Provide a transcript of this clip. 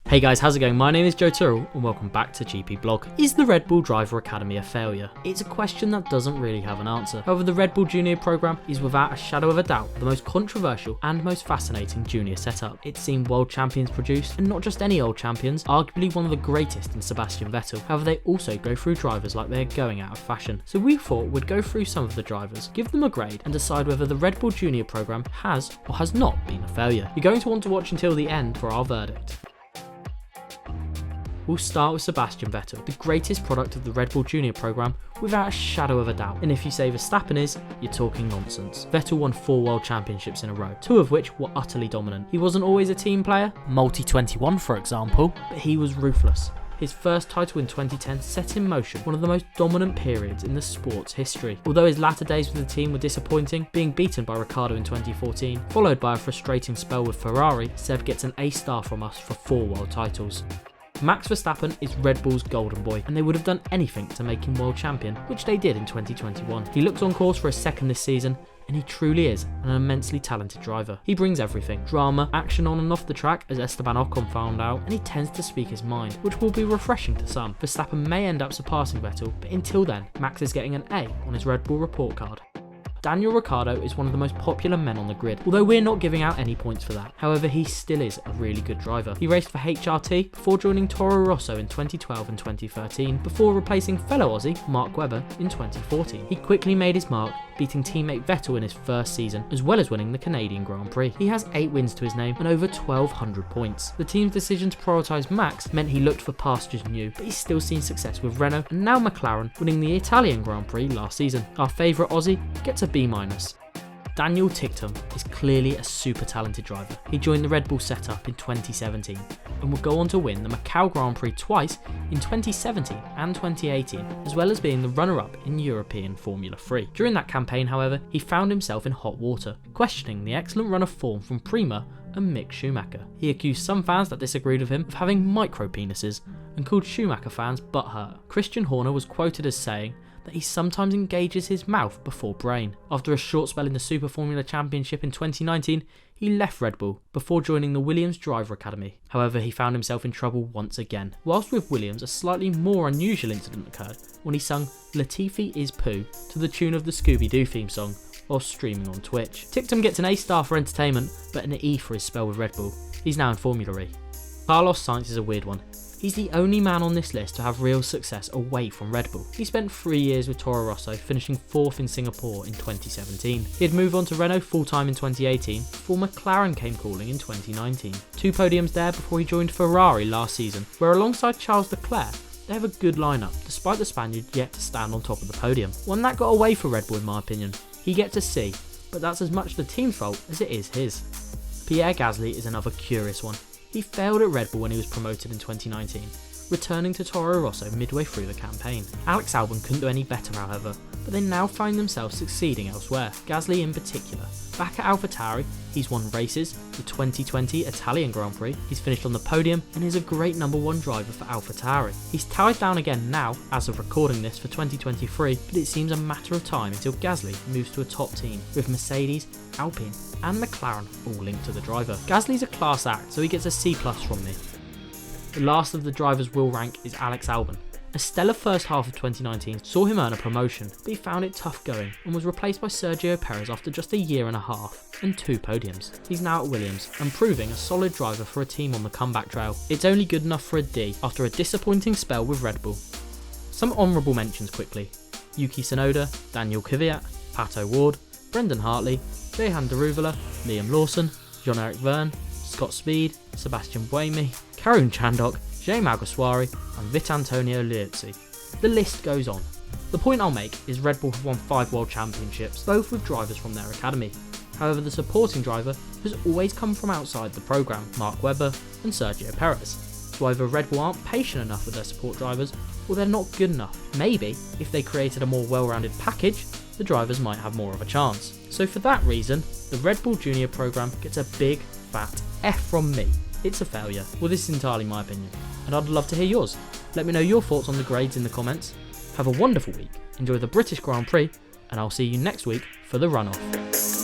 Hey guys, how's it going? My name is Joe Tyrrell and welcome back to GP Blog. Is the Red Bull Driver Academy a failure? It's a question that doesn't really have an answer. However, the Red Bull Junior program is without a shadow of a doubt the most controversial and most fascinating junior setup. It's seen world champions produced, and not just any old champions, arguably one of the greatest in Sebastian Vettel. However, they also go through drivers like they're going out of fashion. So we thought we'd go through some of the drivers, give them a grade and decide whether the Red Bull Junior program has or has not been a failure. You're going to want to watch until the end for our verdict. We'll start with Sebastian Vettel, the greatest product of the Red Bull Junior program without a shadow of a doubt. And if you say Verstappen is, you're talking nonsense. Vettel won 4 world championships in a row, 2 of which were utterly dominant. He wasn't always a team player, multi-21 for example, but he was ruthless. His first title in 2010 set in motion one of the most dominant periods in the sport's history. Although his latter days with the team were disappointing, being beaten by Ricciardo in 2014, followed by a frustrating spell with Ferrari, Seb gets an A star from us for 4 world titles. Max Verstappen is Red Bull's golden boy, and they would have done anything to make him world champion, which they did in 2021. He looks on course for a second this season, and he truly is an immensely talented driver. He brings everything: drama, action on and off the track, as Esteban Ocon found out, and he tends to speak his mind, which will be refreshing to some. Verstappen may end up surpassing Vettel, but until then, Max is getting an A on his Red Bull report card. Daniel Ricciardo is one of the most popular men on the grid, although we're not giving out any points for that. However, he still is a really good driver. He raced for HRT before joining Toro Rosso in 2012 and 2013, before replacing fellow Aussie Mark Webber in 2014. He quickly made his mark, beating teammate Vettel in his first season, as well as winning the Canadian Grand Prix. He has 8 wins to his name and over 1,200 points. The team's decision to prioritise Max meant he looked for pastures new, but he's still seen success with Renault and now McLaren, winning the Italian Grand Prix last season. Our favourite Aussie gets a B-. Daniel Ticktum is clearly a super talented driver. He joined the Red Bull setup in 2017 and would go on to win the Macau Grand Prix twice in 2017 and 2018, as well as being the runner-up in European Formula 3. During that campaign, however, he found himself in hot water, questioning the excellent run of form from Prima and Mick Schumacher. He accused some fans that disagreed with him of having micro-penises and called Schumacher fans butthurt. Christian Horner was quoted as saying that he sometimes engages his mouth before brain. After a short spell in the Super Formula Championship in 2019, he left Red Bull before joining the Williams Driver Academy. However, he found himself in trouble once again. Whilst with Williams, a slightly more unusual incident occurred when he sung Latifi is Poo to the tune of the Scooby-Doo theme song while streaming on Twitch. Ticktum gets an A star for entertainment, but an E for his spell with Red Bull. He's now in Formula E. Carlos Sainz is a weird one. He's the only man on this list to have real success away from Red Bull. He spent 3 years with Toro Rosso, finishing 4th in Singapore in 2017. He'd moved on to Renault full-time in 2018, before McLaren came calling in 2019. 2 podiums there before he joined Ferrari last season, where alongside Charles Leclerc, they have a good lineup, despite the Spaniard yet to stand on top of the podium. One that got away for Red Bull in my opinion. He gets a C, but that's as much the team's fault as it is his. Pierre Gasly is another curious one. He failed at Red Bull when he was promoted in 2019, returning to Toro Rosso midway through the campaign. Alex Albon couldn't do any better however, but they now find themselves succeeding elsewhere, Gasly in particular. Back at AlphaTauri, he's won races, the 2020 Italian Grand Prix, he's finished on the podium and is a great number 1 driver for AlphaTauri. He's tied down again now, as of recording this, for 2023, but it seems a matter of time until Gasly moves to a top team, with Mercedes, Alpine and McLaren all linked to the driver. Gasly's a class act, so he gets a C+ from me. The last of the drivers we'll rank is Alex Albon. A stellar first half of 2019 saw him earn a promotion, but he found it tough going and was replaced by Sergio Perez after just a year and a half and 2 podiums. He's now at Williams and proving a solid driver for a team on the comeback trail. It's only good enough for a D after a disappointing spell with Red Bull. Some honourable mentions quickly: Yuki Tsunoda, Daniel Kvyat, Pato Ward, Brendan Hartley, Jehan Daruvala, Liam Lawson, Jean-Eric Verne, Scott Speed, Sebastian Buemi, Karun Chandok, Jaime Alguersuari and Vit Antonio Liuzzi. The list goes on. The point I'll make is Red Bull have won 5 world championships, both with drivers from their academy. However, the supporting driver has always come from outside the programme, Mark Webber and Sergio Perez. So either Red Bull aren't patient enough with their support drivers, or they're not good enough. Maybe, if they created a more well-rounded package, the drivers might have more of a chance. So for that reason, the Red Bull Junior programme gets a big, fat F from me. It's a failure. Well, this is entirely my opinion, and I'd love to hear yours. Let me know your thoughts on the grades in the comments. Have a wonderful week, enjoy the British Grand Prix, and I'll see you next week for the runoff.